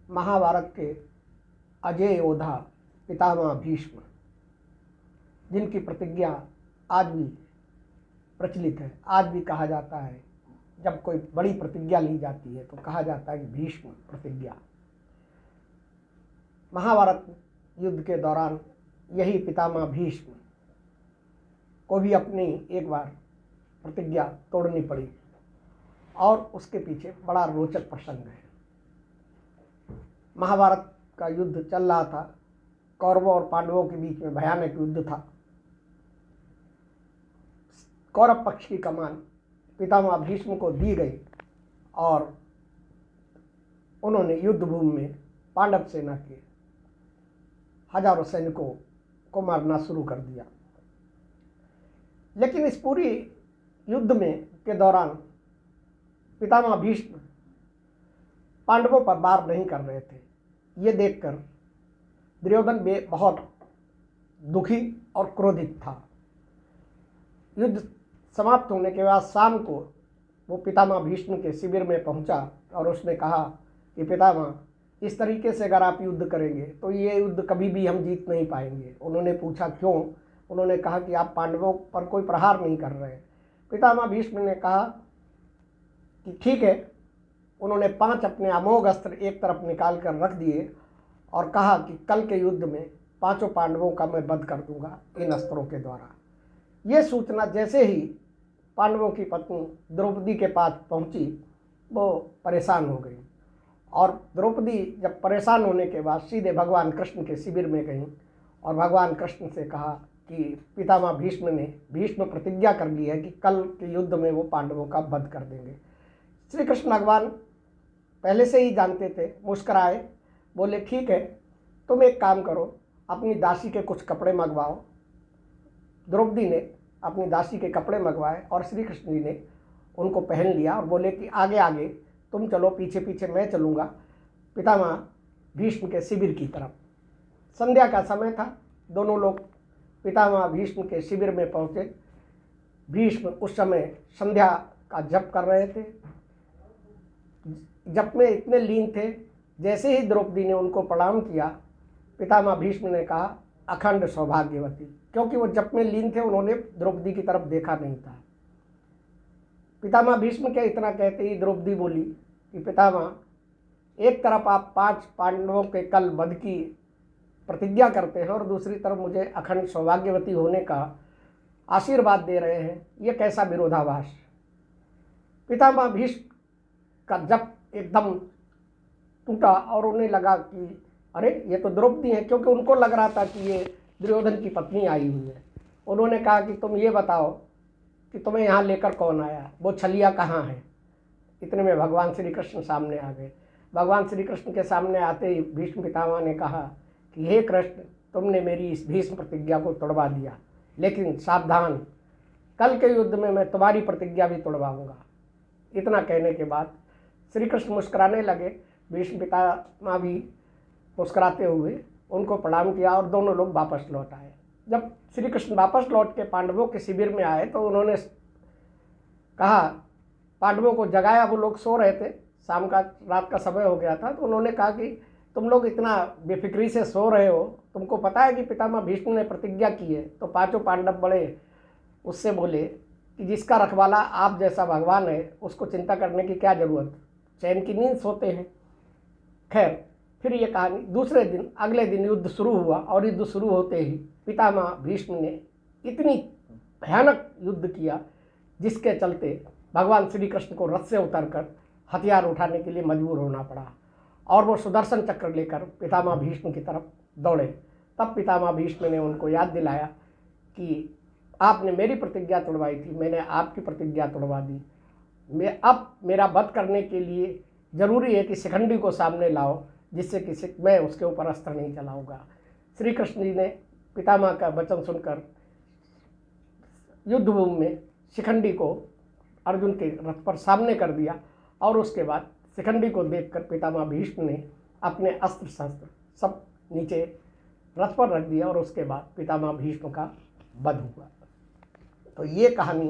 महाभारत के अजेय योद्धा पितामह भीष्म, जिनकी प्रतिज्ञा आज भी प्रचलित है। आज भी कहा जाता है, जब कोई बड़ी प्रतिज्ञा ली जाती है तो कहा जाता है कि भीष्म प्रतिज्ञा। महाभारत युद्ध के दौरान यही पितामह भीष्म को भी अपनी एक बार प्रतिज्ञा तोड़नी पड़ी और उसके पीछे बड़ा रोचक प्रसंग है। महाभारत का युद्ध चल रहा था, कौरवों और पांडवों के बीच में भयानक युद्ध था। कौरव पक्ष की कमान पितामह भीष्म को दी गई और उन्होंने युद्ध भूमि में पांडव सेना के हजारों सैनिकों को मारना शुरू कर दिया। लेकिन इस पूरी युद्ध में के दौरान पितामह भीष्म पांडवों पर वार नहीं कर रहे थे। ये देखकर दुर्योधन बहुत दुखी और क्रोधित था। युद्ध समाप्त होने के बाद शाम को वो पितामह भीष्म के शिविर में पहुंचा और उसने कहा कि पितामह, इस तरीके से अगर आप युद्ध करेंगे तो ये युद्ध कभी भी हम जीत नहीं पाएंगे। उन्होंने पूछा क्यों? उन्होंने कहा कि आप पांडवों पर कोई प्रहार नहीं कर रहे। पितामह भीष्म ने कहा कि ठीक है। उन्होंने 5 अपने अमोघ अस्त्र एक तरफ निकाल कर रख दिए और कहा कि कल के युद्ध में 5 पांडवों का मैं वध कर दूंगा इन अस्त्रों के द्वारा। ये सूचना जैसे ही पांडवों की पत्नी द्रौपदी के पास पहुंची, वो परेशान हो गई और द्रौपदी जब परेशान होने के बाद सीधे भगवान कृष्ण के शिविर में गई और भगवान कृष्ण से कहा कि पितामह भीष्म ने भीष्म प्रतिज्ञा कर ली है कि कल के युद्ध में वो पांडवों का वध कर देंगे। श्री कृष्ण भगवान पहले से ही जानते थे, मुस्कराए, बोले ठीक है, तुम एक काम करो, अपनी दासी के कुछ कपड़े मंगवाओ। द्रौपदी ने अपनी दासी के कपड़े मंगवाए और श्री कृष्ण जी ने उनको पहन लिया और बोले कि आगे आगे तुम चलो, पीछे पीछे मैं चलूँगा पितामह भीष्म के शिविर की तरफ। संध्या का समय था। दोनों लोग पितामह भीष्म के शिविर में पहुँचे। भीष्म उस समय संध्या का जप कर रहे थे। जप में इतने लीन थे, जैसे ही द्रौपदी ने उनको प्रणाम किया, पितामह भीष्म ने कहा अखंड सौभाग्यवती, क्योंकि वो जप में लीन थे, उन्होंने द्रौपदी की तरफ देखा नहीं था। पितामह भीष्म के इतना कहते ही द्रौपदी बोली कि पितामह, एक तरफ आप 5 पांडवों के कल वध की प्रतिज्ञा करते हैं और दूसरी तरफ मुझे अखंड सौभाग्यवती होने का आशीर्वाद दे रहे हैं, ये कैसा विरोधाभास। पितामह भीष्म का जप एकदम टूटा और उन्हें लगा कि अरे ये तो द्रौपदी है, क्योंकि उनको लग रहा था कि ये दुर्योधन की पत्नी आई हुई है। उन्होंने कहा कि तुम ये बताओ कि तुम्हें यहाँ लेकर कौन आया, वो छलिया कहाँ है। इतने में भगवान श्री कृष्ण सामने आ गए। भगवान श्री कृष्ण के सामने आते ही भीष्म पितामह ने कहा कि हे कृष्ण, तुमने मेरी इस भीष्म प्रतिज्ञा को तोड़वा दिया, लेकिन सावधान, कल के युद्ध में मैं तुम्हारी प्रतिज्ञा भी तोड़वाऊंगा। इतना कहने के बाद श्री कृष्ण मुस्कुराने लगे। भीष्म पितामह भी मुस्कुराते हुए उनको प्रणाम किया और दोनों लोग वापस लौट आए। जब श्री कृष्ण वापस लौट के पांडवों के शिविर में आए तो उन्होंने कहा, पांडवों को जगाया, वो लोग सो रहे थे, शाम का रात का समय हो गया था। तो उन्होंने कहा कि तुम लोग इतना बेफिक्री से सो रहे हो, तुमको पता है कि पितामह भीष्म ने प्रतिज्ञा की है। तो 5 पांडव बड़े उससे बोले कि जिसका रखवाला आप जैसा भगवान है, उसको चिंता करने की क्या ज़रूरत, चैन की नींद सोते हैं। खैर, फिर ये कहानी दूसरे दिन, अगले दिन युद्ध शुरू हुआ और युद्ध शुरू होते ही पितामह भीष्म ने इतनी भयानक युद्ध किया जिसके चलते भगवान श्री कृष्ण को रथ से उतरकर हथियार उठाने के लिए मजबूर होना पड़ा और वो सुदर्शन चक्र लेकर पितामह भीष्म की तरफ दौड़े। तब पितामह भीष्म ने उनको याद दिलाया कि आपने मेरी प्रतिज्ञा तोड़वाई थी, मैंने आपकी प्रतिज्ञा तोड़वा दी। अब मेरा वध करने के लिए ज़रूरी है कि शिखंडी को सामने लाओ, जिससे कि मैं उसके ऊपर अस्त्र नहीं चलाऊंगा। श्री कृष्ण जी ने पितामह का वचन सुनकर युद्ध भूमि में शिखंडी को अर्जुन के रथ पर सामने कर दिया और उसके बाद शिखंडी को देखकर पितामह भीष्म ने अपने अस्त्र शस्त्र सब नीचे रथ पर रख दिया और उसके बाद पितामह भीष्म का वध हुआ। तो ये कहानी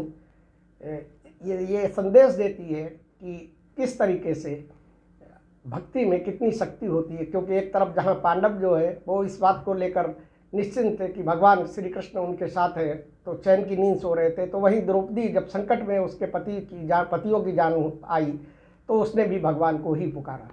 ये संदेश देती है कि किस तरीके से भक्ति में कितनी शक्ति होती है। क्योंकि एक तरफ जहाँ पांडव जो है वो इस बात को लेकर निश्चिंत थे कि भगवान श्री कृष्ण उनके साथ है, तो चैन की नींद सो रहे थे, तो वहीं द्रौपदी जब संकट में उसके पतियों की जान आई तो उसने भी भगवान को ही पुकारा।